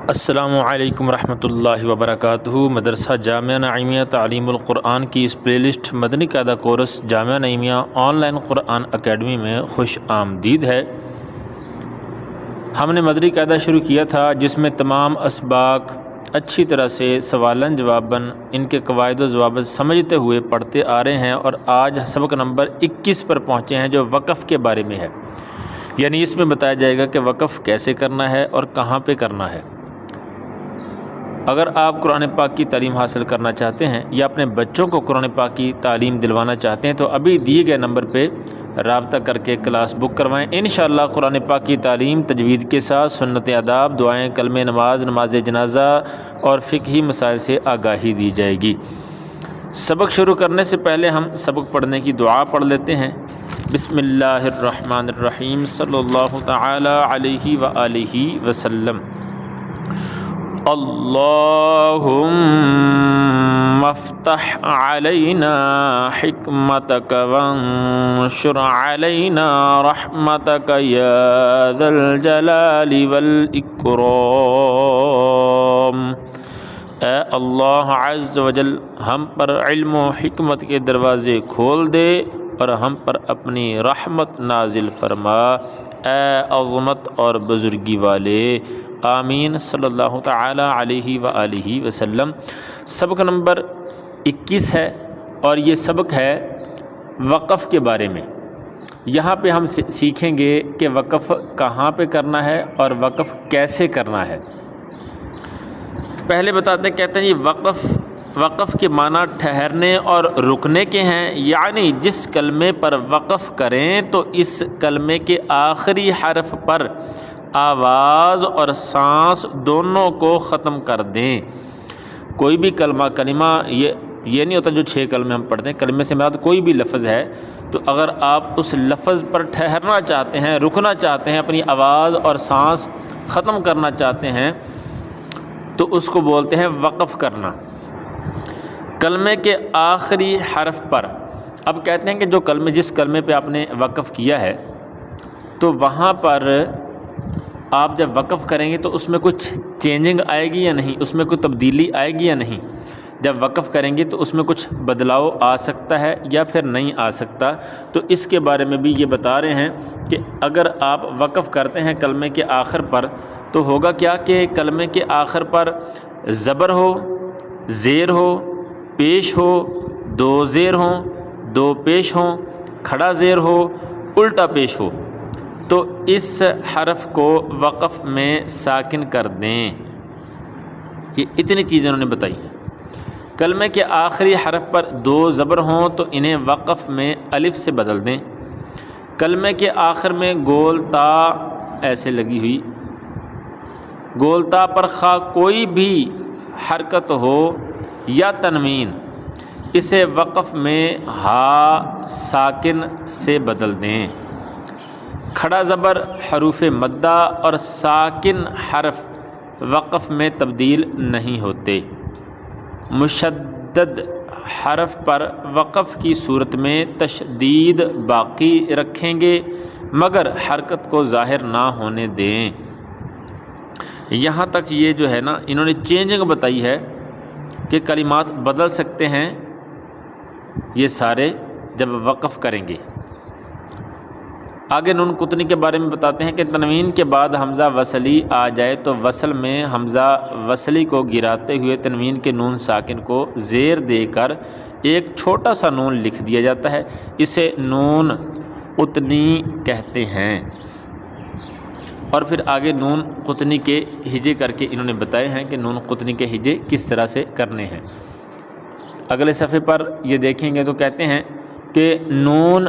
السلام علیکم ورحمۃ اللہ وبرکاتہ۔ مدرسہ جامعہ نعیمیہ تعلیم القرآن کی اس پلے list Madani Qaida course Jamia Naeemia online Quran academy میں خوش آمدید ہے۔ ہم نے مدنی قاعدہ شروع کیا تھا جس میں تمام اسباق اچھی طرح سے سوالن جواباً ان کے قواعد و ضوابط سمجھتے ہوئے پڑھتے آ رہے ہیں، اور آج سبق نمبر 21 پر پہنچے ہیں جو وقف کے بارے میں ہے، یعنی اس میں بتایا جائے گا کہ وقف کیسے کرنا ہے اور کہاں پہ کرنا ہے۔ اگر آپ قرآن پاک کی تعلیم حاصل کرنا چاہتے ہیں یا اپنے بچوں کو قرآن پاک کی تعلیم دلوانا چاہتے ہیں تو ابھی دیے گئے نمبر پہ رابطہ کر کے کلاس بک کروائیں۔ انشاءاللہ قرآن پاک کی تعلیم تجوید کے ساتھ سنت آداب، دعائیں، کلمہ نماز، نماز جنازہ اور فقہی مسائل سے آگاہی دی جائے گی۔ سبق شروع کرنے سے پہلے ہم سبق پڑھنے کی دعا پڑھ لیتے ہیں۔ بسم اللہ الرحمن الرحیم، صلی اللہ تعالی علیہ وآلہ وسلم۔ اللہم افتح علینا حکمتک وانشر علینا رحمتک یا ذا الجلال والاکرام۔ اے اللہ عز و جل، ہم پر علم و حکمت کے دروازے کھول دے اور ہم پر اپنی رحمت نازل فرما، اے عظمت اور بزرگی والے، آمین، صلی اللہ تعالی علیہ وآلہ وسلم۔ سبق نمبر 21 ہے اور یہ سبق ہے وقف کے بارے میں۔ یہاں پہ ہم سیکھیں گے کہ وقف کہاں پہ کرنا ہے اور وقف کیسے کرنا ہے۔ پہلے بتاتے ہیں، کہتے ہیں یہ وقف کے معنی ٹھہرنے اور رکنے کے ہیں، یعنی جس کلمے پر وقف کریں تو اس کلمے کے آخری حرف پر آواز اور سانس دونوں کو ختم کر دیں۔ کوئی بھی کلمہ یہ نہیں ہوتا جو 6 کلمے ہم پڑھتے ہیں، کلمے سے مراد کوئی بھی لفظ ہے، تو اگر آپ اس لفظ پر ٹھہرنا چاہتے ہیں، رکنا چاہتے ہیں، اپنی آواز اور سانس ختم کرنا چاہتے ہیں تو اس کو بولتے ہیں وقف کرنا، کلمے کے آخری حرف پر۔ اب کہتے ہیں کہ جس کلمے پہ آپ نے وقف کیا ہے تو وہاں پر آپ جب وقف کریں گے تو اس میں کچھ چینجنگ آئے گی یا نہیں، اس میں کوئی تبدیلی آئے گی یا نہیں۔ جب وقف کریں گے تو اس میں کچھ بدلاؤ آ سکتا ہے یا پھر نہیں آ سکتا، تو اس کے بارے میں بھی یہ بتا رہے ہیں کہ اگر آپ وقف کرتے ہیں کلمے کے آخر پر تو ہوگا کیا کہ کلمے کے آخر پر زبر ہو، زیر ہو، پیش ہو، 2 زیر ہوں، 2 پیش ہوں، کھڑا زیر ہو، الٹا پیش ہو، تو اس حرف کو وقف میں ساکن کر دیں۔ یہ اتنی چیزیں انہوں نے بتائی ہیں۔ کلمے کے آخری حرف پر 2 زبر ہوں تو انہیں وقف میں الف سے بدل دیں۔ کلمے کے آخر میں گول تا ایسے لگی ہوئی، گول تا پر خواہ کوئی بھی حرکت ہو یا تنوین، اسے وقف میں ہا ساکن سے بدل دیں۔ کھڑا زبر، حروف مدہ اور ساکن حرف وقف میں تبدیل نہیں ہوتے۔ مشدد حرف پر وقف کی صورت میں تشدید باقی رکھیں گے مگر حرکت کو ظاہر نہ ہونے دیں۔ یہاں تک یہ جو ہے نا انہوں نے چینجنگ بتائی ہے کہ کلمات بدل سکتے ہیں یہ سارے جب وقف کریں گے۔ آگے نون قطنی کے بارے میں بتاتے ہیں کہ تنوین کے بعد حمزہ وصلی آ جائے تو وصل میں حمزہ وصلی کو گراتے ہوئے تنوین کے نون ساکن کو زیر دے کر ایک چھوٹا سا نون لکھ دیا جاتا ہے، اسے نون قطنی کہتے ہیں۔ اور پھر آگے نون قطنی کے ہجے کر کے انہوں نے بتائے ہیں کہ نون قطنی کے ہجے کس طرح سے کرنے ہیں۔ اگلے صفحے پر یہ دیکھیں گے تو کہتے ہیں کہ نون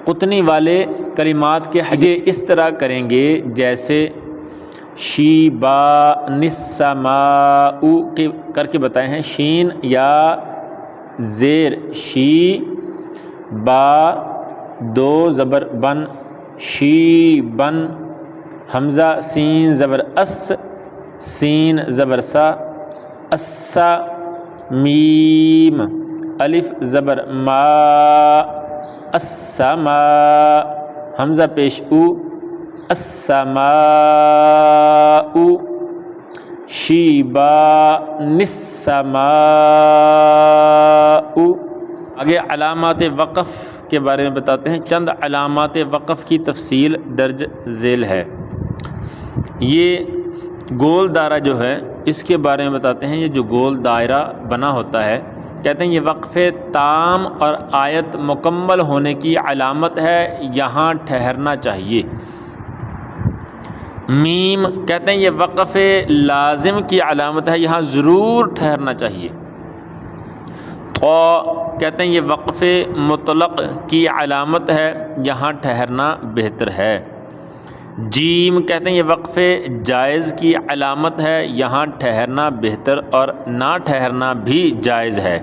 قطنی والے کلمات کے ہجے اس طرح کریں گے جیسے شی با نسماء کے کر کے بتائے ہیں، شین یا زیر شی، با 2 زبر بن، شی بن، حمزہ سین زبر اس، سین زبر سا، اسا، میم الف زبر ما، السماء، حمزہ پیش او، السماء، شیبان السماء. آگے علامات وقف کے بارے میں بتاتے ہیں. چند علامات وقف کی تفصیل درج ذیل ہے. یہ گول دائرہ جو ہے اس کے بارے میں بتاتے ہیں. یہ جو گول دائرہ بنا ہوتا ہے کہتے ہیں یہ وقف تام اور آیت مکمل ہونے کی علامت ہے، یہاں ٹھہرنا چاہیے. میم کہتے ہیں یہ وقف لازم کی علامت ہے، یہاں ضرور ٹھہرنا چاہیے. طا کہتے ہیں یہ وقف مطلق کی علامت ہے، یہاں ٹھہرنا بہتر ہے. جیم کہتے ہیں یہ وقف جائز کی علامت ہے، یہاں ٹھہرنا بہتر اور نہ ٹھہرنا بھی جائز ہے.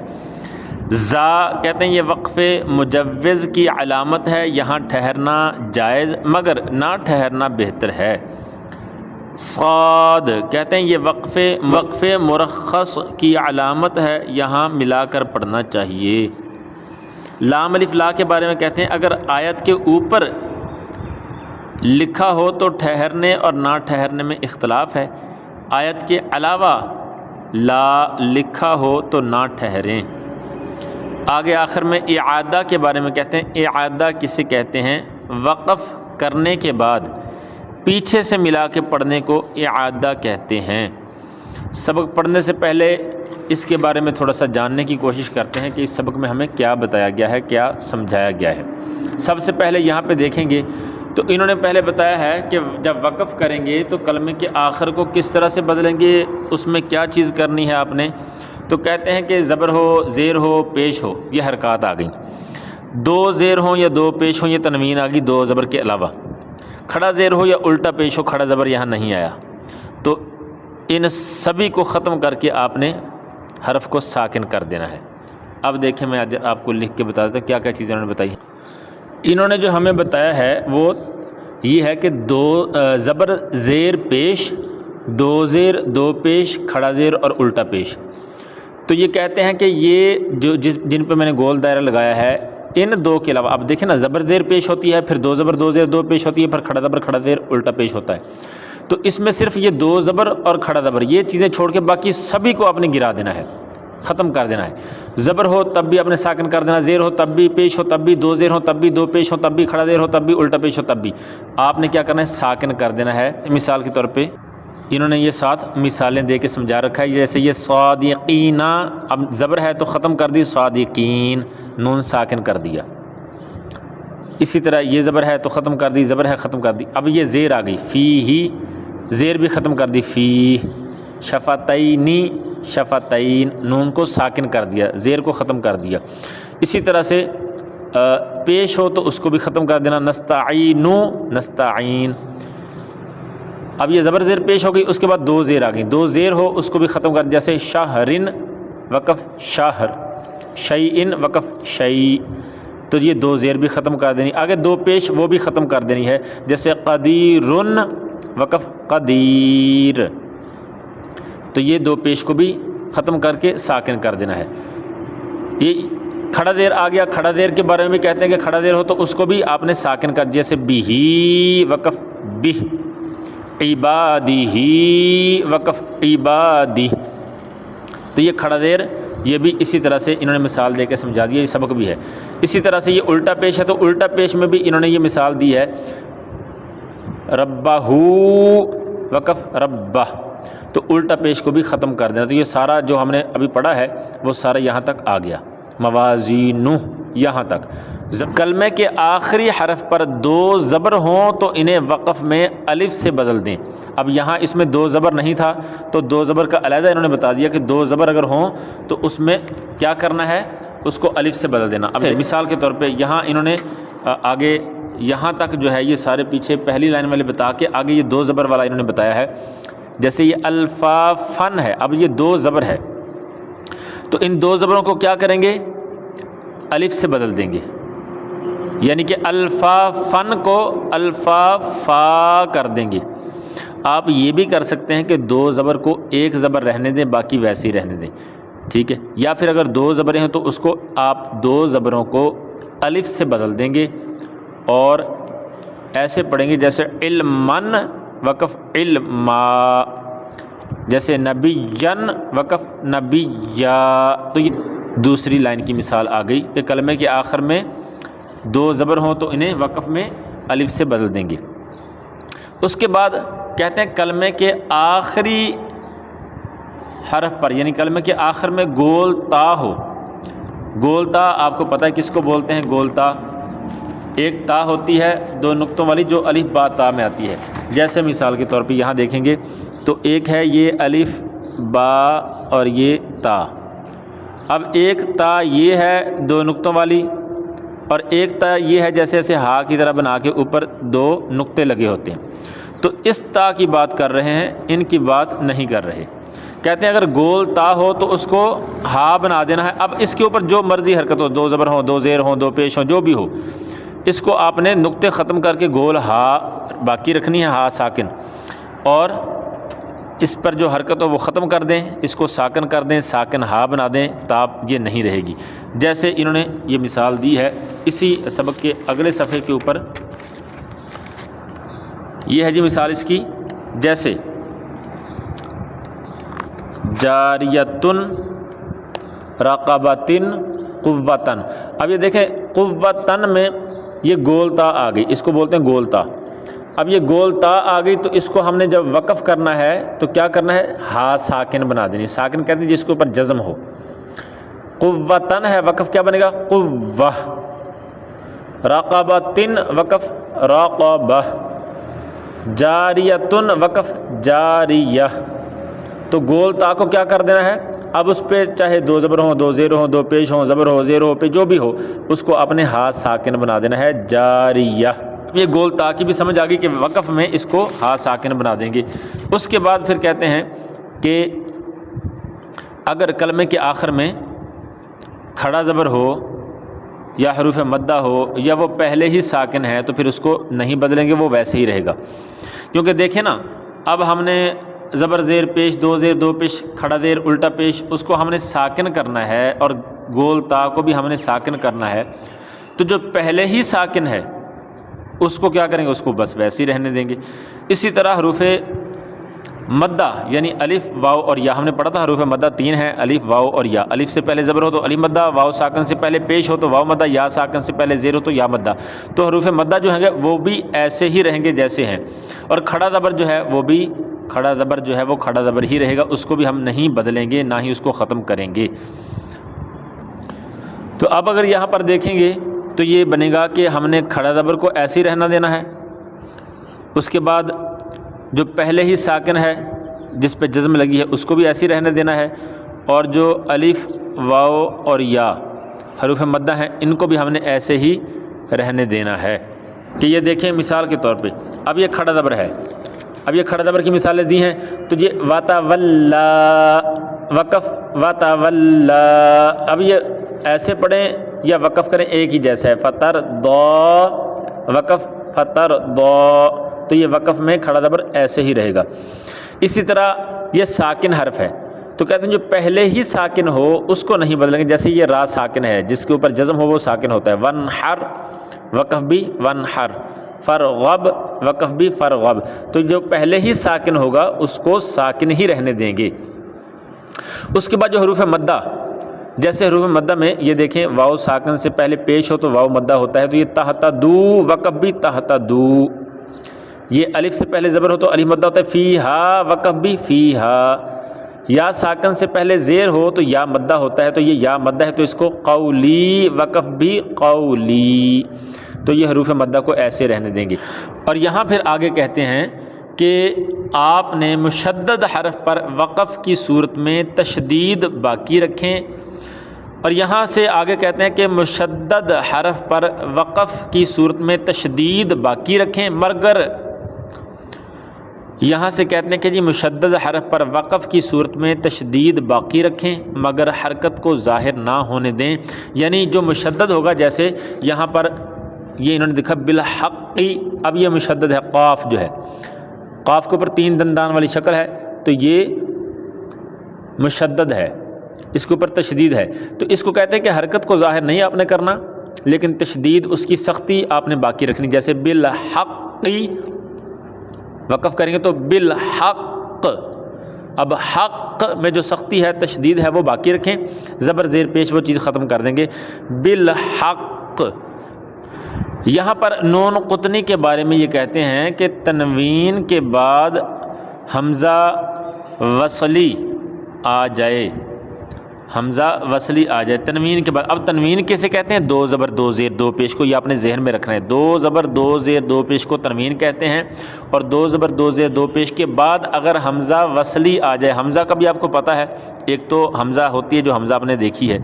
زا کہتے ہیں یہ وقف مجوز کی علامت ہے، یہاں ٹھہرنا جائز مگر نہ ٹھہرنا بہتر ہے. صاد کہتے ہیں یہ وقف مرخص کی علامت ہے، یہاں ملا کر پڑھنا چاہیے. لام الف لا کے بارے میں کہتے ہیں اگر آیت کے اوپر لکھا ہو تو ٹھہرنے اور نہ ٹھہرنے میں اختلاف ہے، آیت کے علاوہ لا لکھا ہو تو نہ ٹھہریں. آگے آخر میں اعادہ کے بارے میں کہتے ہیں. اعادہ کسے کہتے ہیں؟ وقف کرنے کے بعد پیچھے سے ملا کے پڑھنے کو اعادہ کہتے ہیں. سبق پڑھنے سے پہلے اس کے بارے میں تھوڑا سا جاننے کی کوشش کرتے ہیں کہ اس سبق میں ہمیں کیا بتایا گیا ہے، کیا سمجھایا گیا ہے. سب سے پہلے یہاں پہ دیکھیں گے تو انہوں نے پہلے بتایا ہے کہ جب وقف کریں گے تو کلمے کے آخر کو کس طرح سے بدلیں گے، اس میں کیا چیز کرنی ہے آپ نے. تو کہتے ہیں کہ زبر ہو، زیر ہو، پیش ہو، یہ حرکات آ گئیں. دو زیر ہوں یا دو پیش ہوں، یہ تنوین آ گئی دو زبر کے علاوہ. کھڑا زیر ہو یا الٹا پیش ہو، کھڑا زبر یہاں نہیں آیا. تو ان سبھی کو ختم کر کے آپ نے حرف کو ساکن کر دینا ہے. اب دیکھیں میں آپ کو لکھ کے بتا دیتا ہوں کیا کیا چیزیں انہوں نے بتائی. انہوں نے جو ہمیں بتایا ہے وہ یہ ہے کہ دو زبر زیر پیش، دو زیر دو پیش، کھڑا زیر اور الٹا پیش. تو یہ کہتے ہیں کہ یہ جو جن پہ میں نے گول دائرہ لگایا ہے ان دو کے علاوہ اب دیکھیں نا زبر زیر پیش ہوتی ہے، پھر دو زبر دو زیر دو پیش ہوتی ہے، پھر کھڑا زبر کھڑا زیر الٹا پیش ہوتا ہے. تو اس میں صرف یہ دو زبر اور کھڑا زبر یہ چیزیں چھوڑ کے باقی سبھی کو آپ نے گرا دینا ہے، ختم کر دینا ہے. زبر ہو تب بھی آپ نے ساکن کر دینا، زیر ہو تب بھی، پیش ہو تب بھی، دو زیر ہو تب بھی، دو پیش ہو تب بھی، کھڑا زیر ہو تب بھی، الٹا پیش ہو تب بھی آپ نے کیا کرنا ہے، ساکن کر دینا ہے. مثال کے طور پہ انہوں نے یہ 7 مثالیں دے کے سمجھا رکھا ہے. جیسے یہ صادقین، اب زبر ہے تو ختم کر دی صادقین، نون ساکن کر دیا. اسی طرح یہ زبر ہے تو ختم کر دی، زبر ہے ختم کر دی. اب یہ زیر آ گئی فی ہی، زیر بھی ختم کر دی فی. شفتینی، شفتین، نون کو ساکن کر دیا، زیر کو ختم کر دیا. اسی طرح سے پیش ہو تو اس کو بھی ختم کر دینا، نستعینو، نستعین. اب یہ زبر زیر پیش ہو گئی، اس کے بعد دو زیر آ گئی، دو زیر ہو اس کو بھی ختم کر دیا. جیسے شہرن وقف شہر، شیئن وقف شیء، تو یہ دو زیر بھی ختم کر دینی. آگے دو پیش وہ بھی ختم کر دینی ہے. جیسے قدیرن وقف قدیر، تو یہ دو پیش کو بھی ختم کر کے ساکن کر دینا ہے. یہ کھڑا زیر آ گیا. کھڑا زیر کے بارے میں بھی کہتے ہیں کہ کھڑا زیر ہو تو اس کو بھی آپ نے ساکن کر، جیسے بہی وقف بہ، عبادی وقف عبادی. تو یہ کھڑا زیر یہ بھی اسی طرح سے انہوں نے مثال دے کے سمجھا دیا، یہ سبق بھی ہے. اسی طرح سے یہ الٹا پیش ہے تو الٹا پیش میں بھی انہوں نے یہ مثال دی ہے، ربہ وقف ربہ، تو الٹا پیش کو بھی ختم کر دینا. تو یہ سارا جو ہم نے ابھی پڑھا ہے وہ سارا یہاں تک آ گیا، موازینہ یہاں تک. کلمے کے آخری حرف پر دو زبر ہوں تو انہیں وقف میں الف سے بدل دیں. اب یہاں اس میں دو زبر نہیں تھا تو دو زبر کا علیحدہ انہوں نے بتا دیا کہ دو زبر اگر ہوں تو اس میں کیا کرنا ہے، اس کو الف سے بدل دینا. اب مثال کے طور پہ یہاں انہوں نے آگے یہاں تک جو ہے یہ سارے پیچھے پہلی لائن والے بتا کے آگے یہ دو زبر والا انہوں نے بتایا ہے. جیسے یہ الفافن ہے، اب یہ دو زبر ہے تو ان دو زبروں کو کیا کریں گے، الف سے بدل دیں گے. یعنی کہ الفافن کو الفافا کر دیں گے. آپ یہ بھی کر سکتے ہیں کہ دو زبر کو ایک زبر رہنے دیں، باقی ویسے ہی رہنے دیں، ٹھیک ہے. یا پھر اگر دو زبریں ہیں تو اس کو آپ دو زبروں کو الف سے بدل دیں گے اور ایسے پڑھیں گے جیسے علمن وقف علما. جیسے نبیًّا وقف نبیّا، تو یہ دوسری لائن کی مثال آ گئی کہ کلمے کے آخر میں دو زبر ہوں تو انہیں وقف میں الف سے بدل دیں گے۔ اس کے بعد کہتے ہیں کلمے کے آخری حرف پر، یعنی کلمے کے آخر میں گول تا ہو۔ گول تا آپ کو پتہ ہے کس کو بولتے ہیں؟ گول تا ایک تا ہوتی ہے دو نقطوں والی جو الف با تا میں آتی ہے۔ جیسے مثال کے طور پہ یہاں دیکھیں گے تو ایک ہے یہ الف با اور یہ تا۔ اب ایک تا یہ ہے دو نقطوں والی، اور ایک تا یہ ہے جیسے ایسے ہا کی طرح بنا کے اوپر دو نقطے لگے ہوتے ہیں۔ تو اس تا کی بات کر رہے ہیں، ان کی بات نہیں کر رہے۔ کہتے ہیں اگر گول تا ہو تو اس کو ہا بنا دینا ہے۔ اب اس کے اوپر جو مرضی حرکت ہو، دو زبر ہوں، دو زیر ہوں، دو پیش ہوں، جو بھی ہو، اس کو آپ نے نقطے ختم کر کے گول ہا باقی رکھنی ہے، ہا ساکن، اور اس پر جو حرکت ہو وہ ختم کر دیں، اس کو ساکن کر دیں، ساکن ہا بنا دیں، تاب یہ نہیں رہے گی۔ جیسے انہوں نے یہ مثال دی ہے اسی سبق کے اگلے صفحے کے اوپر، یہ ہے جی مثال اس کی، جیسے جاریتن رقبتن قوتن۔ اب یہ دیکھیں قوتن میں یہ گول تا آ گئی، اس کو بولتے ہیں گول تا۔ اب یہ گول تا آ گئی تو اس کو ہم نے جب وقف کرنا ہے تو کیا کرنا ہے؟ ہا ساکن بنا دینی۔ ساکن کہتے ہیں جس کے اوپر جزم ہو۔ قوتن ہے، وقف کیا بنے گا؟ قوہ۔ رقبتن وقف رقبہ۔ جاریتن وقف جاریہ۔ تو گول تا کو کیا کر دینا ہے؟ اب اس پہ چاہے دو زبر ہوں، دو زیر ہوں، دو پیش ہوں، زبر ہو، زیر ہو، پہ جو بھی ہو، اس کو اپنے ہا ساکن بنا دینا ہے، جاریہ۔ یہ گول تا کی بھی سمجھ آ گئی کہ وقف میں اس کو ہا ساکن بنا دیں گے۔ اس کے بعد پھر کہتے ہیں کہ اگر کلمے کے آخر میں کھڑا زبر ہو یا حروف مدہ ہو یا وہ پہلے ہی ساکن ہے تو پھر اس کو نہیں بدلیں گے، وہ ویسے ہی رہے گا۔ کیونکہ دیکھیں نا، اب ہم نے زبر زیر پیش، دو زیر دو پیش، کھڑا زیر الٹا پیش، اس کو ہم نے ساکن کرنا ہے، اور گول تا کو بھی ہم نے ساکن کرنا ہے۔ تو جو پہلے ہی ساکن ہے اس کو کیا کریں گے؟ اس کو بس ویسے ہی رہنے دیں گے۔ اسی طرح حروف مدہ یعنی الف واو اور یا، ہم نے پڑھا تھا حروف مدہ تین ہیں، الف واو اور یا۔ الف سے پہلے زبر ہو تو الف مدہ، واو ساکن سے پہلے پیش ہو تو واو مدہ، یا ساکن سے پہلے زیر ہو تو یا مدہ۔ تو حروف مدہ جو ہیں گے وہ بھی ایسے ہی رہیں گے جیسے ہیں، اور کھڑا زبر جو ہے وہ بھی کھڑا زبر جو ہے وہ کھڑا زبر ہی رہے گا، اس کو بھی ہم نہیں بدلیں گے، نہ ہی اس کو ختم کریں گے۔ تو اب اگر یہاں پر دیکھیں گے تو یہ بنے گا کہ ہم نے کھڑا زبر کو ایسے ہی رہنا دینا ہے، اس کے بعد جو پہلے ہی ساکن ہے جس پہ جزم لگی ہے اس کو بھی ایسے ہی رہنے دینا ہے، اور جو الف واو اور یا حروف مدہ ہیں ان کو بھی ہم نے ایسے ہی رہنے دینا ہے۔ کہ یہ دیکھیں مثال کے طور پہ، اب یہ کھڑا زبر ہے، اب یہ کھڑا زبر کی مثالیں دی ہیں، تو یہ وَتَوَلَّا وقف وَتَوَلَّا۔ اب یہ ایسے پڑھیں یا وقف کریں ایک ہی جیسا ہے، فَتَرْضَا وقف فَتَرْضَا، تو یہ وقف میں کھڑا زبر ایسے ہی رہے گا۔ اسی طرح یہ ساکن حرف ہے تو کہتے ہیں جو پہلے ہی ساکن ہو اس کو نہیں بدلیں گے، جیسے یہ را ساکن ہے جس کے اوپر جزم ہو وہ ساکن ہوتا ہے، وَنْحَرْ وقف بھی وَنْحَرْ، فرغب وقف بھی فرغب، تو جو پہلے ہی ساکن ہوگا اس کو ساکن ہی رہنے دیں گے۔ اس کے بعد جو حروف مدہ، جیسے حروف مدہ میں یہ دیکھیں واو ساکن سے پہلے پیش ہو تو واو مدہ ہوتا ہے، تو یہ تحتدو وقف بھی تحتدو، یہ الف سے پہلے زبر ہو تو الف مدہ ہوتا ہے، فیہا وقف بھی فیہا، یا ساکن سے پہلے زیر ہو تو یا مدہ ہوتا ہے، تو یہ یا مدہ ہے تو اس کو قولی وقف بھی قولی، تو یہ حروف مدہ کو ایسے رہنے دیں گے۔ اور یہاں پھر آگے کہتے ہیں کہ آپ نے مشدد حرف پر وقف کی صورت میں تشدید باقی رکھیں، اور یہاں سے آگے کہتے ہیں کہ مشدد حرف پر وقف کی صورت میں تشدید باقی رکھیں، مگر یہاں سے کہتے ہیں کہ جی مشدد حرف پر وقف کی صورت میں تشدید باقی رکھیں مگر حرکت کو ظاہر نہ ہونے دیں، یعنی جو مشدد ہوگا، جیسے یہاں پر یہ انہوں نے لکھا بالحقی، اب یہ مشدد ہے، قاف جو ہے، قاف کے اوپر تین دندان والی شکل ہے تو یہ مشدد ہے، اس کے اوپر تشدید ہے، تو اس کو کہتے ہیں کہ حرکت کو ظاہر نہیں آپ نے کرنا لیکن تشدید اس کی سختی آپ نے باقی رکھنی، جیسے بالحقی وقف کریں گے تو بالحق، اب حق میں جو سختی ہے، تشدید ہے، وہ باقی رکھیں، زبر زیر پیش وہ چیز ختم کر دیں گے، بالحق۔ یہاں پر نون قطنی کے بارے میں یہ کہتے ہیں کہ تنوین کے بعد حمزہ وصلی آ جائے، حمزہ وصلی آ جائے تنوین کے بعد۔ اب تنوین کیسے کہتے ہیں؟ دو زبر دو زیر دو پیش کو، یہ اپنے ذہن میں رکھنا ہے، دو زبر دو زیر دو پیش کو تنوین کہتے ہیں، اور دو زبر دو زیر دو پیش کے بعد اگر حمزہ وصلی آ جائے، حمزہ کا بھی آپ کو پتہ ہے، ایک تو حمزہ ہوتی ہے جو حمزہ آپ نے دیکھی ہے،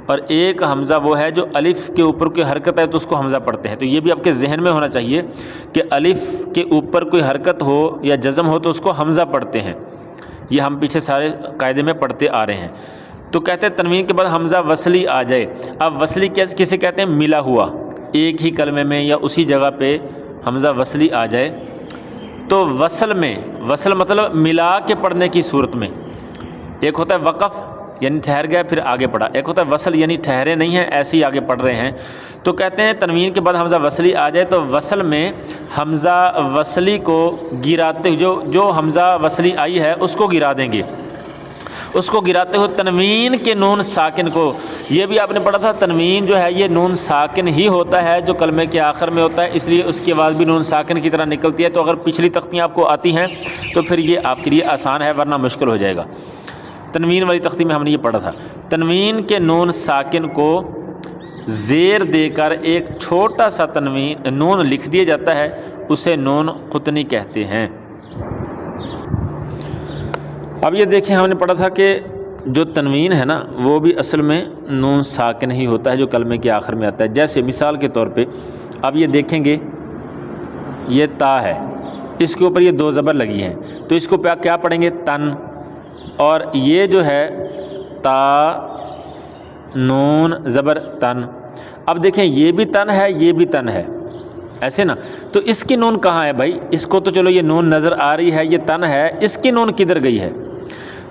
اور ایک حمزہ وہ ہے جو الف کے اوپر کوئی حرکت ہے تو اس کو حمزہ پڑھتے ہیں، تو یہ بھی آپ کے ذہن میں ہونا چاہیے کہ الف کے اوپر کوئی حرکت ہو یا جزم ہو تو اس کو حمزہ پڑھتے ہیں، یہ ہم پیچھے سارے قاعدے میں پڑھتے آ رہے ہیں۔ تو کہتے ہیں تنوین کے بعد حمزہ وصلی آ جائے۔ اب وصلی کسے کہتے ہیں؟ ملا ہوا، ایک ہی کلمے میں یا اسی جگہ پہ حمزہ وصلی آ جائے۔ تو وصل میں، وصل مطلب ملا کے پڑھنے کی صورت میں، ایک ہوتا ہے وقف یعنی ٹھہر گیا پھر آگے پڑھا، ایک ہوتا ہے وصل یعنی ٹھہرے نہیں ہیں ایسے ہی آگے پڑھ رہے ہیں۔ تو کہتے ہیں تنوین کے بعد حمزہ وصلی آ جائے تو وصل میں حمزہ وصلی کو گراتے، جو حمزہ وصلی آئی ہے اس کو گرا دیں گے، اس کو گراتے ہوئے تنوین کے نون ساکن کو، یہ بھی آپ نے پڑھا تھا تنوین جو ہے یہ نون ساکن ہی ہوتا ہے جو کلمے کے آخر میں ہوتا ہے، اس لیے اس کی آواز بھی نون ساکن کی طرح نکلتی ہے۔ تو اگر پچھلی تختیاں آپ کو آتی ہیں تو پھر یہ آپ کے لیے آسان ہے، ورنہ مشکل ہو جائے گا۔ تنوین والی تختی میں ہم نے یہ پڑھا تھا، تنوین کے نون ساکن کو زیر دے کر ایک چھوٹا سا تنوین نون لکھ دیا جاتا ہے، اسے نون قطنی کہتے ہیں۔ اب یہ دیکھیں ہم نے پڑھا تھا کہ جو تنوین ہے نا وہ بھی اصل میں نون ساکن ہی ہوتا ہے جو کلمے کے آخر میں آتا ہے۔ جیسے مثال کے طور پہ اب یہ دیکھیں گے یہ تا ہے، اس کے اوپر یہ دو زبر لگی ہیں تو اس کو کیا پڑھیں گے؟ تن، اور یہ جو ہے تا نون زبر تن۔ اب دیکھیں یہ بھی تن ہے یہ بھی تن ہے، ایسے نا، تو اس کی نون کہاں ہے بھائی؟ اس کو تو چلو یہ نون نظر آ رہی ہے، یہ تن ہے، اس کی نون کدھر گئی ہے؟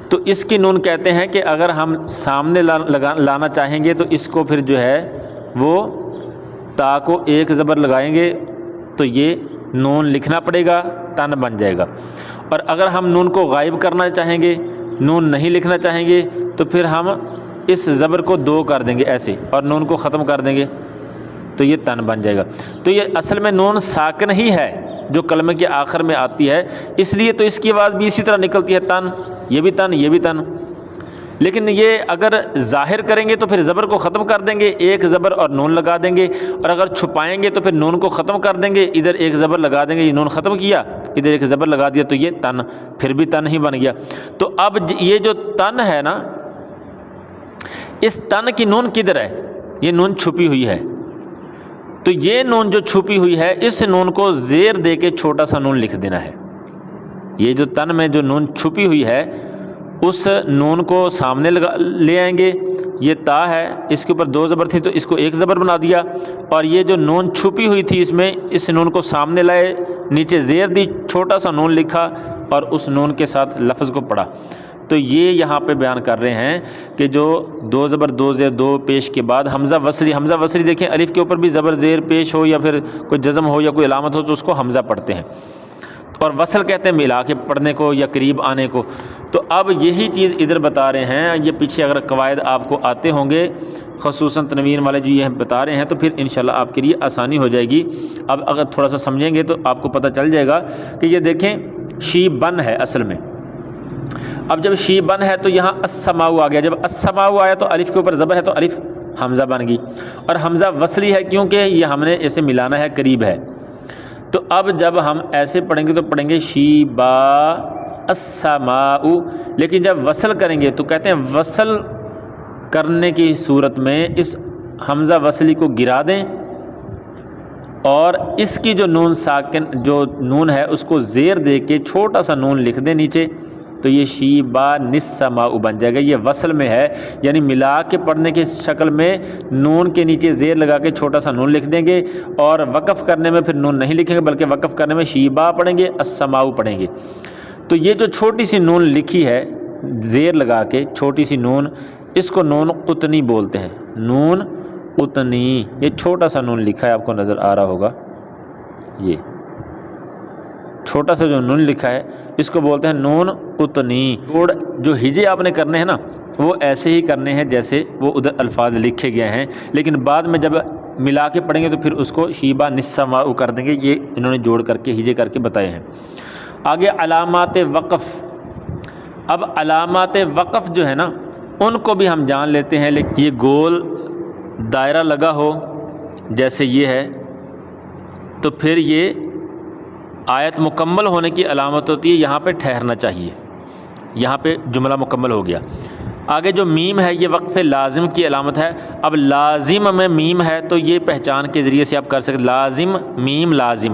تو اس کی نون کہتے ہیں کہ اگر ہم سامنے لانا چاہیں گے تو اس کو پھر جو ہے وہ تا کو ایک زبر لگائیں گے تو یہ نون لکھنا پڑے گا، تن بن جائے گا، اور اگر ہم نون کو غائب کرنا چاہیں گے، نون نہیں لکھنا چاہیں گے تو پھر ہم اس زبر کو دو کر دیں گے ایسے اور نون کو ختم کر دیں گے تو یہ تن بن جائے گا۔ تو یہ اصل میں نون ساکن ہی ہے جو کلمے کے آخر میں آتی ہے، اس لیے تو اس کی آواز بھی اسی طرح نکلتی ہے، تن، یہ بھی تن یہ بھی تن۔ لیکن یہ اگر ظاہر کریں گے تو پھر زبر کو ختم کر دیں گے، ایک زبر اور نون لگا دیں گے، اور اگر چھپائیں گے تو پھر نون کو ختم کر دیں گے، ادھر ایک زبر لگا دیں گے، یہ نون ختم کیا، ادھر ایک زبر لگا دیا تو یہ تن، پھر بھی تن ہی بن گیا۔ تو اب یہ جو تن ہے نا، اس تن کی نون کدھر ہے؟ یہ نون چھپی ہوئی ہے، تو یہ نون جو چھپی ہوئی ہے اس نون کو زیر دے کے چھوٹا سا نون لکھ دینا ہے۔ یہ جو تن میں جو نون چھپی ہوئی ہے اس نون کو سامنے لے آئیں گے، یہ تا ہے، اس کے اوپر دو زبر تھی تو اس کو ایک زبر بنا دیا، اور یہ جو نون چھپی ہوئی تھی اس میں اس نون کو سامنے لائے، نیچے زیر دی، چھوٹا سا نون لکھا اور اس نون کے ساتھ لفظ کو پڑھا۔ تو یہ یہاں پہ بیان کر رہے ہیں کہ جو دو زبر دو زیر دو پیش کے بعد حمزہ وصلی، حمزہ وصلی دیکھیں الف کے اوپر بھی زبر زیر پیش ہو یا پھر کوئی جزم ہو یا کوئی علامت ہو تو اس کو حمزہ پڑھتے ہیں، اور وصل کہتے ہیں ملا کے پڑھنے کو یا قریب آنے کو۔ تو اب یہی چیز ادھر بتا رہے ہیں، یہ پیچھے اگر قواعد آپ کو آتے ہوں گے خصوصاً تنوین والے جو یہ بتا رہے ہیں تو پھر انشاءاللہ آپ کے لیے آسانی ہو جائے گی۔ اب اگر تھوڑا سا سمجھیں گے تو آپ کو پتہ چل جائے گا کہ یہ دیکھیں شی بن ہے اصل میں، اب جب شی بن ہے تو یہاں السماؤ آ گیا، جب السماؤ آیا تو الف کے اوپر زبر ہے تو الف حمزہ بن گئی، اور حمزہ وصلی ہے کیونکہ یہ ہم نے اسے ملانا ہے، قریب ہے۔ تو اب جب ہم ایسے پڑھیں گے تو پڑھیں گے شیبا السماء، لیکن جب وصل کریں گے تو کہتے ہیں وصل کرنے کی صورت میں اس حمزہ وصلی کو گرا دیں اور اس کی جو نون ساکن جو نون ہے اس کو زیر دے کے چھوٹا سا نون لکھ دیں نیچے، تو یہ شیبا نسماء بن جائے گا۔ یہ وصل میں ہے یعنی ملا کے پڑھنے کی شکل میں نون کے نیچے زیر لگا کے چھوٹا سا نون لکھ دیں گے، اور وقف کرنے میں پھر نون نہیں لکھیں گے بلکہ وقف کرنے میں شیبا پڑھیں گے، السماء پڑھیں گے۔ تو یہ جو چھوٹی سی نون لکھی ہے زیر لگا کے چھوٹی سی نون، اس کو نون قطنی بولتے ہیں، نون قطنی۔ یہ چھوٹا سا نون لکھا ہے آپ کو نظر آ رہا ہوگا، یہ چھوٹا سا جو نون لکھا ہے اس کو بولتے ہیں نون قطنی۔ جو ہجے آپ نے کرنے ہیں نا وہ ایسے ہی کرنے ہیں جیسے وہ ادھر الفاظ لکھے گئے ہیں، لیکن بعد میں جب ملا کے پڑھیں گے تو پھر اس کو شیبہ نصف ما کر دیں گے۔ یہ انہوں نے جوڑ کر کے ہجے کر کے بتائے ہیں۔ آگے علامات وقف۔ اب علامات وقف جو ہے نا ان کو بھی ہم جان لیتے ہیں، لیکن یہ گول دائرہ لگا ہو جیسے یہ ہے تو پھر یہ آیت مکمل ہونے کی علامت ہوتی ہے، یہاں پہ ٹھہرنا چاہیے، یہاں پہ جملہ مکمل ہو گیا۔ آگے جو میم ہے یہ وقف لازم کی علامت ہے۔ اب لازم میں میم ہے تو یہ پہچان کے ذریعے سے آپ کر سکتے، لازم میم لازم،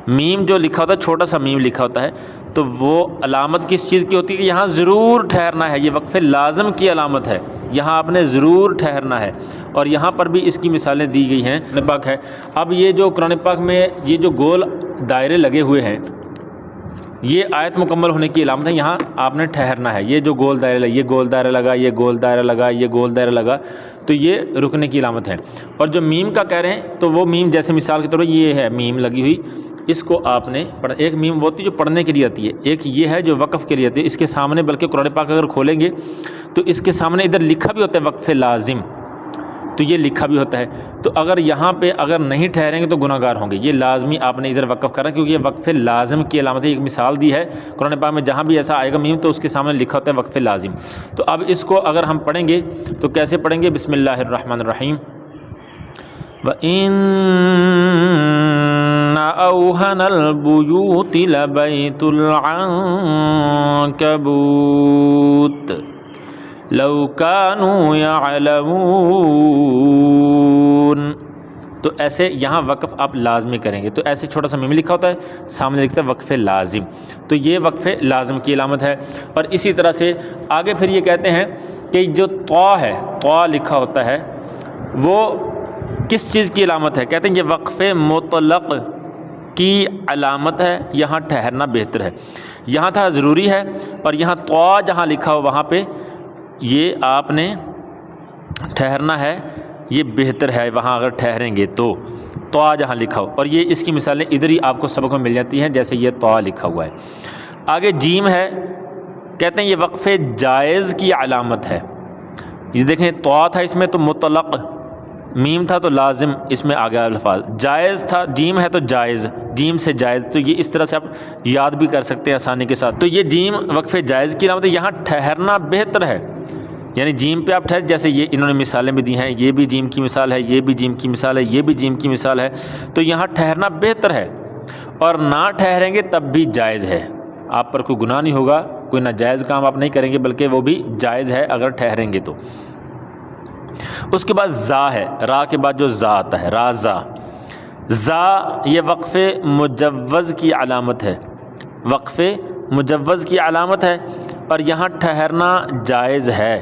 میم جو لکھا ہوتا ہے چھوٹا سا میم لکھا ہوتا ہے تو وہ علامت کس چیز کی ہوتی ہے کہ یہاں ضرور ٹھہرنا ہے، یہ وقف لازم کی علامت ہے، یہاں آپ نے ضرور ٹھہرنا ہے، اور یہاں پر بھی اس کی مثالیں دی گئی ہیں قرآن پاک ہے۔ اب یہ جو قرآن پاک میں یہ جو گول دائرے لگے ہوئے ہیں یہ آیت مکمل ہونے کی علامت ہے، یہاں آپ نے ٹھہرنا ہے۔ یہ جو گول دائرہ لگا، یہ گول دائرہ لگا، یہ گول دائرہ لگا، یہ گول دائرہ لگا، تو یہ رکنے کی علامت ہے۔ اور جو میم کا کہہ رہے ہیں تو وہ میم جیسے مثال کے طور پر یہ ہے میم لگی ہوئی، اس کو آپ نے ایک میم وہ ہوتی ہے جو پڑھنے کے لیے آتی ہے، ایک یہ ہے جو وقف کے لیے آتی ہے۔ اس کے سامنے بلکہ قرآن پاک اگر کھولیں گے تو اس کے سامنے ادھر لکھا بھی ہوتا ہے وقف لازم، تو یہ لکھا بھی ہوتا ہے، تو اگر یہاں پہ اگر نہیں ٹھہریں گے تو گناہ گار ہوں گے۔ یہ لازمی آپ نے ادھر وقف کرا کیونکہ یہ وقف لازم کی علامت ہے۔ ایک مثال دی ہے قرآن پاک میں، جہاں بھی ایسا آئے گا میم تو اس کے سامنے لکھا ہوتا ہے وقف لازم۔ تو اب اس کو اگر ہم پڑھیں گے تو کیسے پڑھیں گے؟ بسم اللہ الرحمن الرحیم۔ وَإِنَّ أَوْهَنَ الْبُيُوتِ لَبَيْتُ الْعَنكَبُوتِ لَوْ كَانُوا يَعْلَمُونَ۔ تو ایسے یہاں وقف آپ لازمی کریں گے، تو ایسے چھوٹا سا میم لکھا ہوتا ہے، سامنے لکھتا ہے وقف لازم، تو یہ وقف لازم کی علامت ہے۔ اور اسی طرح سے آگے پھر یہ کہتے ہیں کہ جو طا ہے، طا لکھا ہوتا ہے وہ کس چیز کی علامت ہے؟ کہتے ہیں یہ وقف مطلق کی علامت ہے، یہاں ٹھہرنا بہتر ہے۔ یہاں تھا ضروری ہے، اور یہاں طا جہاں لکھا ہو وہاں پہ یہ آپ نے ٹھہرنا ہے، یہ بہتر ہے وہاں اگر ٹھہریں گے تو طا جہاں لکھا ہو۔ اور یہ اس کی مثالیں ادھر ہی آپ کو سبق میں مل جاتی ہیں جیسے یہ طا لکھا ہوا ہے۔ آگے جیم ہے، کہتے ہیں یہ وقف جائز کی علامت ہے۔ یہ دیکھیں طا تھا اس میں تو مطلق، میم تھا تو لازم، اس میں آ گیا الفاظ، جائز تھا جیم ہے تو جائز، جیم سے جائز، تو یہ اس طرح سے آپ یاد بھی کر سکتے ہیں آسانی کے ساتھ۔ تو یہ جیم وقف جائز کی علامت ہے، یہاں ٹھہرنا بہتر ہے، یعنی جیم پہ آپ ٹھہر، جیسے یہ انہوں نے مثالیں بھی دی ہیں، یہ بھی جیم کی مثال ہے، یہ بھی جیم کی مثال ہے، یہ بھی جیم کی مثال ہے، تو یہاں ٹھہرنا بہتر ہے، اور نہ ٹھہریں گے تب بھی جائز ہے، آپ پر کوئی گناہ نہیں ہوگا، کوئی ناجائز کام آپ نہیں کریں گے، بلکہ وہ بھی جائز ہے اگر ٹھہریں گے تو۔ اس کے بعد زا ہے، را کے بعد جو زا آتا ہے، را زا، زا یہ وقف مجوز کی علامت ہے، وقف مجوز کی علامت ہے، اور یہاں ٹھہرنا جائز ہے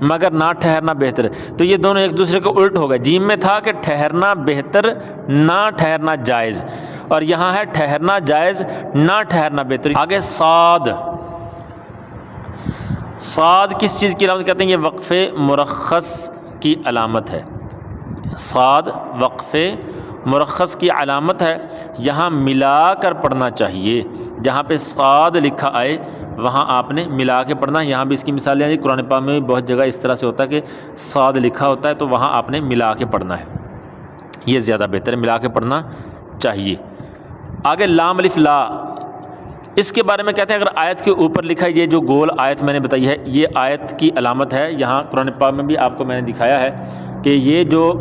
مگر نہ ٹھہرنا بہتر ہے۔ تو یہ دونوں ایک دوسرے کو الٹ ہو گئے، جیم میں تھا کہ ٹھہرنا بہتر نہ ٹھہرنا جائز، اور یہاں ہے ٹھہرنا جائز نہ ٹھہرنا بہتر۔ آگے صاد، صاد کس چیز کی علامت؟ کہتے ہیں یہ وقف مرخص کی علامت ہے، صاد وقف مرخص کی علامت ہے، یہاں ملا کر پڑھنا چاہیے، جہاں پہ صاد لکھا آئے وہاں آپ نے ملا کے پڑھنا ہے۔ یہاں بھی اس کی مثالیں ہیں، قرآن پاک میں بھی بہت جگہ اس طرح سے ہوتا ہے کہ صاد لکھا ہوتا ہے تو وہاں آپ نے ملا کے پڑھنا ہے، یہ زیادہ بہتر ہے، ملا کے پڑھنا چاہیے۔ آگے لام الف لا، اس کے بارے میں کہتے ہیں اگر آیت کے اوپر لکھا ہے، یہ جو گول آیت میں نے بتائی ہے یہ آیت کی علامت ہے، یہاں قرآن پاک میں بھی آپ کو میں نے دکھایا ہے کہ یہ جو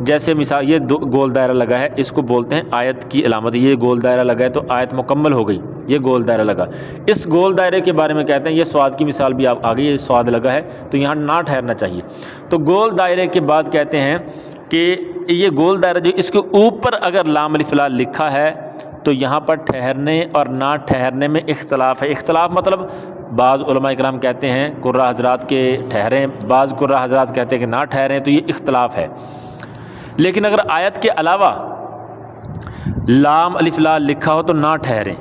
جیسے مثال یہ گول دائرہ لگا ہے اس کو بولتے ہیں آیت کی علامت، یہ گول دائرہ لگا ہے تو آیت مکمل ہو گئی، یہ گول دائرہ لگا۔ اس گول دائرے کے بارے میں کہتے ہیں یہ سواد کی مثال بھی آپ آگے، یہ سواد لگا ہے تو یہاں نہ ٹھہرنا چاہیے۔ تو گول دائرے کے بعد کہتے ہیں کہ یہ گول دائرہ جو اس کے اوپر اگر لام الف لا لکھا ہے تو یہاں پر ٹھہرنے اور نہ ٹھہرنے میں اختلاف ہے۔ اختلاف مطلب بعض علماء کرام کہتے ہیں قراء حضرات کے ٹھہریں، بعض قراء حضرات کہتے ہیں کہ نہ ٹھہریں، تو یہ اختلاف ہے۔ لیکن اگر آیت کے علاوہ لام الف لا لکھا ہو تو نہ ٹھہریں،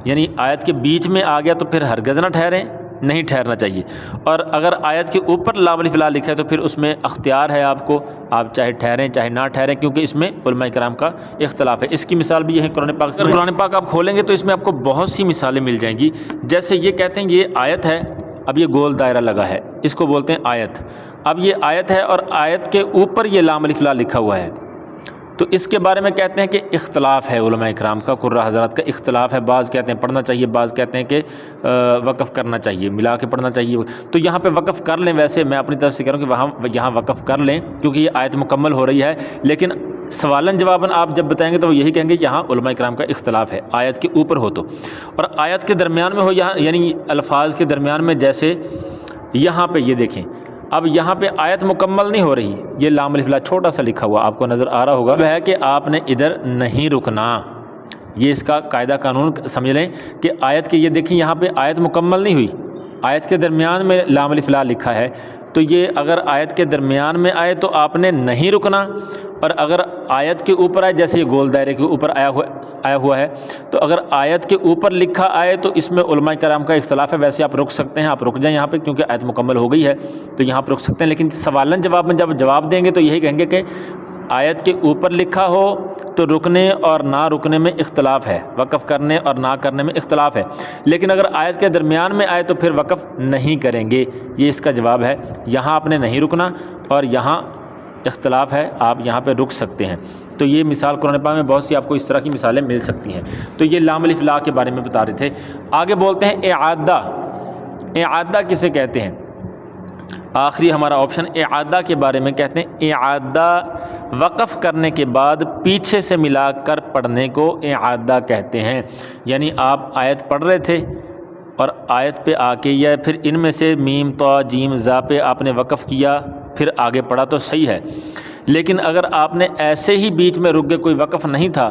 یعنی آیت کے بیچ میں آ گیا تو پھر ہرگز نہ ٹھہریں، نہیں ٹھہرنا چاہیے۔ اور اگر آیت کے اوپر لام الف لا لکھا ہے تو پھر اس میں اختیار ہے آپ کو، آپ چاہے ٹھہریں چاہے نہ ٹھہریں، کیونکہ اس میں علماء کرام کا اختلاف ہے۔ اس کی مثال بھی یہ ہے قرآن پاک سے۔ قرآن پاک آپ کھولیں گے تو اس میں آپ کو بہت سی مثالیں مل جائیں گی۔ جیسے یہ کہتے ہیں یہ آیت ہے، اب یہ گول دائرہ لگا ہے، اس کو بولتے ہیں آیت۔ اب یہ آیت ہے اور آیت کے اوپر یہ لام الف لا لکھا ہوا ہے، تو اس کے بارے میں کہتے ہیں کہ اختلاف ہے علماء کرام کا، قراء حضرات کا اختلاف ہے۔ بعض کہتے ہیں پڑھنا چاہیے، بعض کہتے ہیں کہ وقف کرنا چاہیے، ملا کے پڑھنا چاہیے۔ تو یہاں پہ وقف کر لیں، ویسے میں اپنی طرف سے کہہ رہا ہوں کہ یہاں وقف کر لیں کیونکہ یہ آیت مکمل ہو رہی ہے، لیکن سوالن جواباً آپ جب بتائیں گے تو وہ یہی کہیں گے یہاں علماء کرام کا اختلاف ہے، آیت کے اوپر ہو تو، اور آیت کے درمیان میں ہو، یہاں یعنی الفاظ کے درمیان میں، جیسے یہاں پہ یہ دیکھیں، اب یہاں پہ آیت مکمل نہیں ہو رہی، یہ لام الف لا چھوٹا سا لکھا ہوا آپ کو نظر آ رہا ہوگا، وہ ہے کہ آپ نے ادھر نہیں رکنا۔ یہ اس کا قاعدہ قانون سمجھ لیں کہ آیت کے، یہ دیکھیں یہاں پہ آیت مکمل نہیں ہوئی، آیت کے درمیان میں لام الف لا لکھا ہے، تو یہ اگر آیت کے درمیان میں آئے تو آپ نے نہیں رکنا، اور اگر آیت کے اوپر آئے، جیسے یہ گول دائرے کے اوپر آیا ہوا ہے، تو اگر آیت کے اوپر لکھا آئے تو اس میں علماء کرام کا اختلاف ہے۔ ویسے آپ رک سکتے ہیں، آپ رک جائیں یہاں پہ کیونکہ آیت مکمل ہو گئی ہے، تو یہاں پہ رک سکتے ہیں، لیکن سوالن جواب میں جب جواب دیں گے تو یہی کہیں گے کہ آیت کے اوپر لکھا ہو تو رکنے اور نہ رکنے میں اختلاف ہے، وقف کرنے اور نہ کرنے میں اختلاف ہے، لیکن اگر آیت کے درمیان میں آئے تو پھر وقف نہیں کریں گے۔ یہ اس کا جواب ہے، یہاں آپ نے نہیں رکنا اور یہاں اختلاف ہے، آپ یہاں پہ رک سکتے ہیں۔ تو یہ مثال قرآن پاک میں بہت سی آپ کو اس طرح کی مثالیں مل سکتی ہیں۔ تو یہ لام الف لا کے بارے میں بتا رہے تھے۔ آگے بولتے ہیں اعادہ۔ اعادہ کسے کہتے ہیں؟ آخری ہمارا آپشن اعادہ کے بارے میں کہتے ہیں۔ اعادہ وقف کرنے کے بعد پیچھے سے ملا کر پڑھنے کو اعادہ کہتے ہیں۔ یعنی آپ آیت پڑھ رہے تھے اور آیت پہ آ کے یا پھر ان میں سے میم طا جیم زا پہ آپ نے وقف کیا، پھر آگے پڑھا تو صحیح ہے، لیکن اگر آپ نے ایسے ہی بیچ میں رک گئے، کوئی وقف نہیں تھا،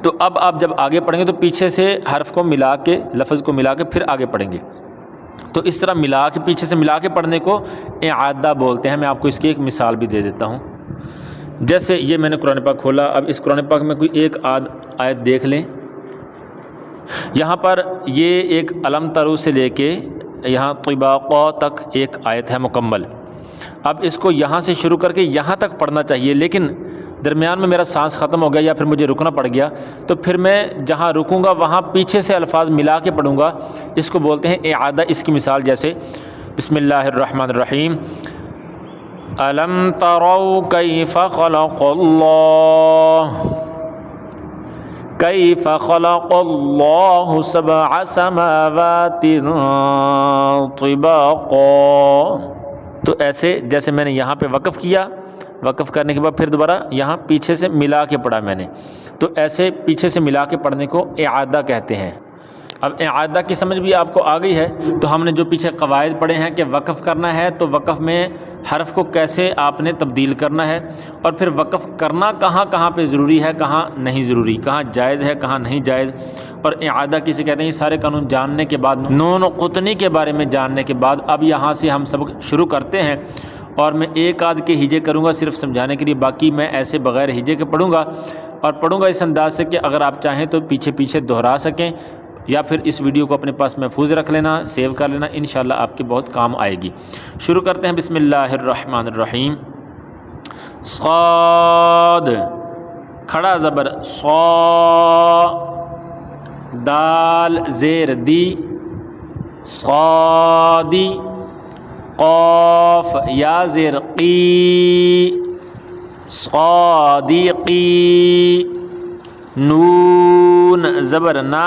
تو اب آپ جب آگے پڑھیں گے تو پیچھے سے حرف کو ملا کے، لفظ کو ملا کے پھر آگے پڑھیں گے۔ تو اس طرح ملا کے، پیچھے سے ملا کے پڑھنے کو اعادہ بولتے ہیں۔ میں آپ کو اس کی ایک مثال بھی دے دیتا ہوں۔ جیسے یہ میں نے قرآن پاک کھولا، اب اس قرآن پاک میں کوئی ایک آیت دیکھ لیں۔ یہاں پر یہ ایک الم ترو سے لے کے یہاں طباقہ تک ایک آیت ہے مکمل۔ اب اس کو یہاں سے شروع کر کے یہاں تک پڑھنا چاہیے، لیکن درمیان میں میرا سانس ختم ہو گیا یا پھر مجھے رکنا پڑ گیا، تو پھر میں جہاں رکوں گا وہاں پیچھے سے الفاظ ملا کے پڑھوں گا، اس کو بولتے ہیں اعادہ۔ اس کی مثال جیسے بسم اللہ الرحمن الرحیم، الم تروا کیف خلق اللہ، کیف خلق اللہ سبع سماوات طباقا۔ تو ایسے جیسے میں نے یہاں پہ وقف کیا، وقف کرنے کے بعد پھر دوبارہ یہاں پیچھے سے ملا کے پڑھا میں نے، تو ایسے پیچھے سے ملا کے پڑھنے کو اعادہ کہتے ہیں۔ اب اعادہ کی سمجھ بھی آپ کو آ گئی ہے، تو ہم نے جو پیچھے قواعد پڑھے ہیں کہ وقف کرنا ہے تو وقف میں حرف کو کیسے آپ نے تبدیل کرنا ہے، اور پھر وقف کرنا کہاں کہاں پہ ضروری ہے، کہاں نہیں ضروری، کہاں جائز ہے کہاں نہیں جائز، اور اعادہ کسے کہتے ہیں۔ یہ سارے قانون جاننے کے بعد، نون قطنی کے بارے میں جاننے کے بعد، اب یہاں سے ہم سبق شروع کرتے ہیں، اور میں ایک آدھ کے ہجے کروں گا صرف سمجھانے کے لیے، باقی میں ایسے بغیر ہجے کے پڑھوں گا، اور پڑھوں گا اس انداز سے کہ اگر آپ چاہیں تو پیچھے پیچھے دہرا سکیں، یا پھر اس ویڈیو کو اپنے پاس محفوظ رکھ لینا، سیو کر لینا، انشاءاللہ آپ کے بہت کام آئے گی۔ شروع کرتے ہیں۔ بسم اللہ الرحمن الرحیم۔ صاد، کھڑا زبر صا، دال زیر دی، صادی، قاف یا زیر قی، صادقی، نون زبر نا،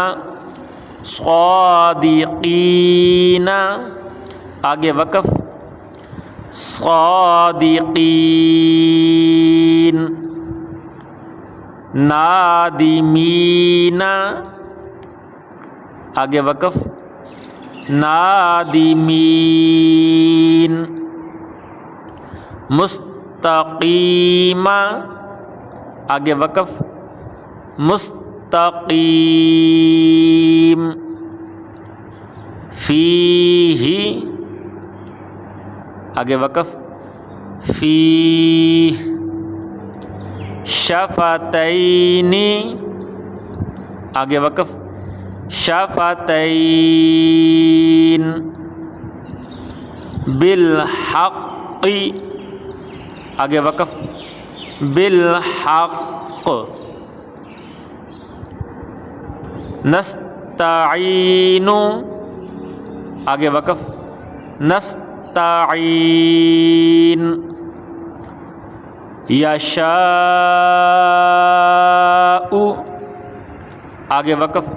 صادقین، آگے وقف، صادقین، نادمین، آگے وقف، نادمین، مستقیم، آگے وقف، مستقیم، فیہ، آگے وقف، فیہ، شفتین، آگے وقف، شفتین بالحق آگے وقف بالحق نستعین آگے وقف نستعین یشاء آگے وقف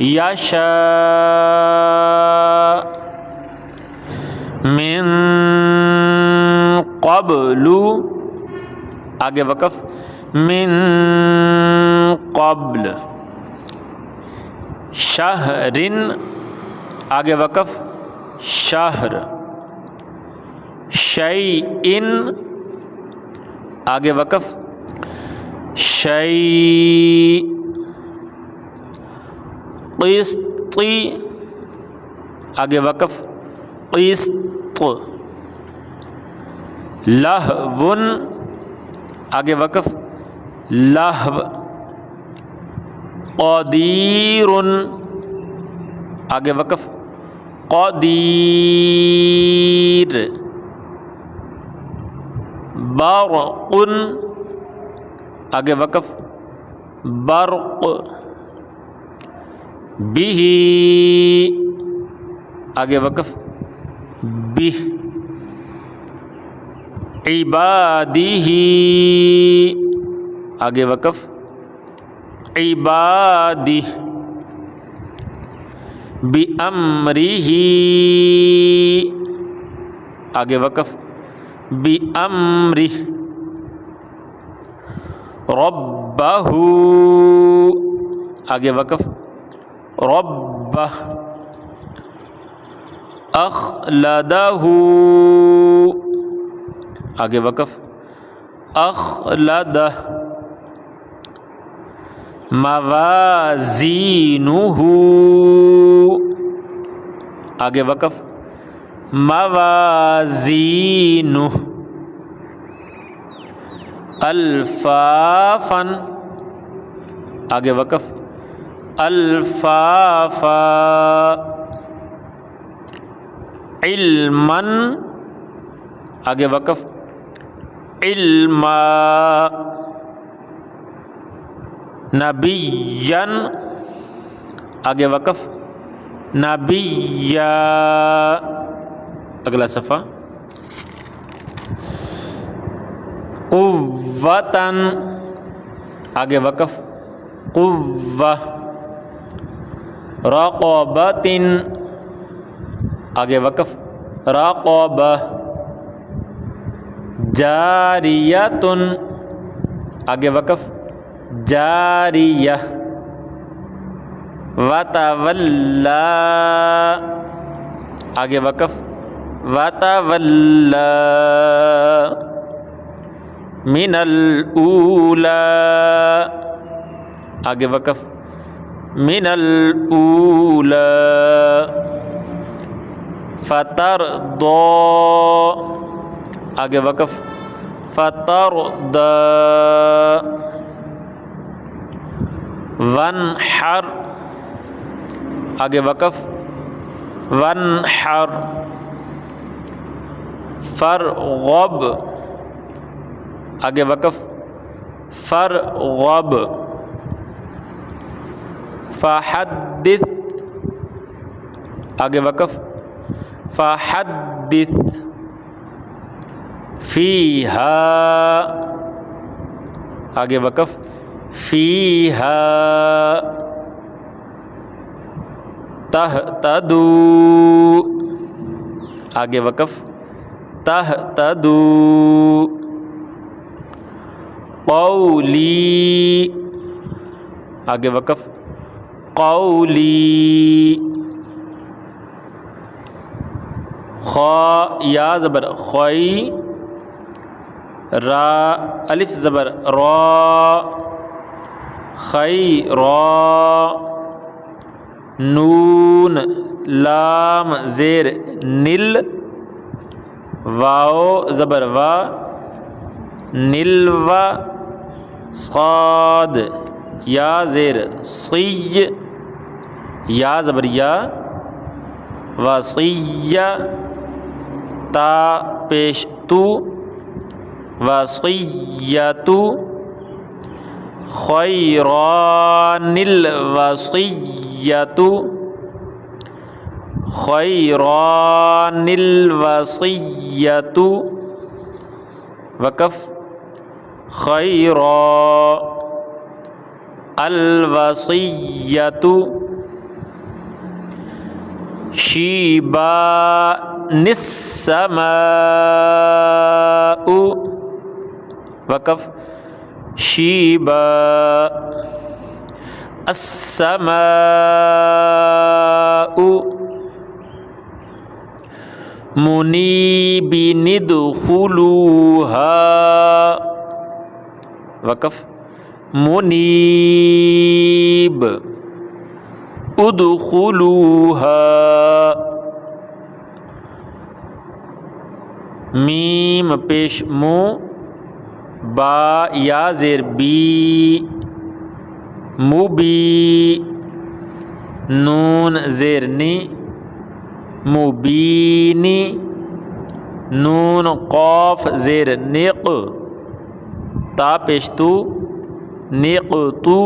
یشاء من قبل آگے وقف من قبل شہرن آگے وقف شہر شیئن آگے وقف شیء قسطی آگے وقف قسط لہون آگے وقف لہو قدیر آگے وقف قدیر برق آگے وقف برق بہ آگے وقف بہ عبادہ آگے وقف عبادہ بِأَمْرِهِ آگے وقف بِأَمْرِهِ رَبَّهُ آگے وقف رَبَّهُ أَخْلَدَهُ آگے وقف أَخْلَدَهُ موازینہ آگے وقف موازینہ الفافن آگے وقف الفافا علمن آگے وقف علما نبیًا آگے وقف نبیّا اگلا صفحہ قوّتاً آگے وقف قوّہ رقبۃ آگے وقف رقبہ جاریۃ آگے وقف جاریہ وتولا آگے وقف وتولا من الاولی آگے وقف من الاولی فترضی آگے وقف فترضی وانحر آگے وقف وانحر فرغب آگے وقف فرغب فحدث آگے وقف فحدث فیہا آگے وقف فیہا تہتدو آگے وقف تہتدو قولی آگے وقف قولی خا یا زبر خوئی را الف زبر را خی را نون لام زیر نل واو زبر وا نلو صاد یا زیر صی یا زبریا وصیہ تا پیش تو وصیۃ خیران الوصیۃ خیران الوصیۃ وقف خیرا الوصیۃ شیبان السماء وقف شیبا السماء منیبین ادخلوها وقف منیب ادخلوها میم پیش مو با یا زیر بی مبی نون زیر نی مبینی نون قاف زیر نق تا پیش تو نق تو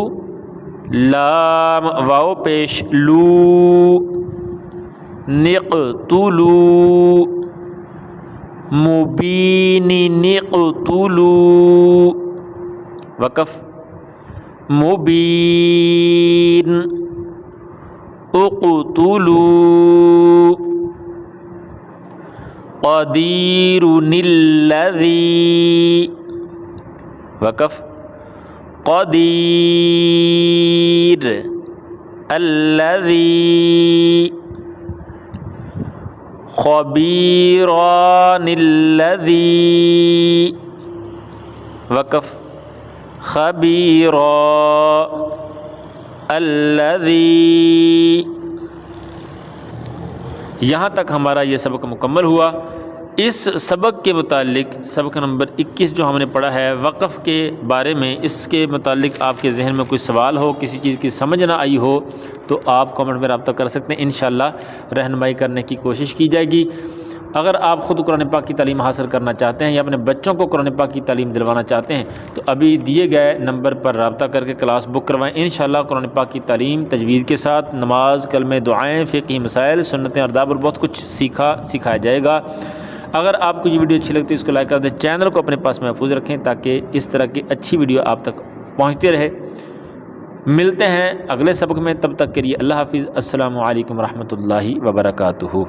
لام واو پیش لو نق تلو مبینی نقتلو وقف مبین اقتلو قدیر الذی وقف قدیر الذی خبیران الذی وقف خبیرا الذی۔ یہاں تک ہمارا یہ سبق مکمل ہوا۔ اس سبق کے متعلق سبق نمبر 21 جو ہم نے پڑھا ہے وقف کے بارے میں، اس کے متعلق آپ کے ذہن میں کوئی سوال ہو، کسی چیز کی سمجھ نہ آئی ہو تو آپ کامنٹ میں رابطہ کر سکتے ہیں، انشاءاللہ رہنمائی کرنے کی کوشش کی جائے گی۔ اگر آپ خود قرآن پاک کی تعلیم حاصل کرنا چاہتے ہیں یا اپنے بچوں کو قرآن پاک کی تعلیم دلوانا چاہتے ہیں تو ابھی دیے گئے نمبر پر رابطہ کر کے کلاس بک کروائیں۔ انشاءاللہ قرآن پاک کی تعلیم تجوید کے ساتھ نماز، کلمہ، دعائیں، فقہی مسائل، سنتیں اور آداب اور بہت کچھ سکھایا جائے گا۔ اگر آپ کو یہ ویڈیو اچھی لگتی ہے اس کو لائک کر دیں، چینل کو اپنے پاس محفوظ رکھیں تاکہ اس طرح کی اچھی ویڈیو آپ تک پہنچتے رہے۔ ملتے ہیں اگلے سبق میں، تب تک کے لیے اللہ حافظ۔ السلام علیکم ورحمۃ اللہ وبرکاتہ۔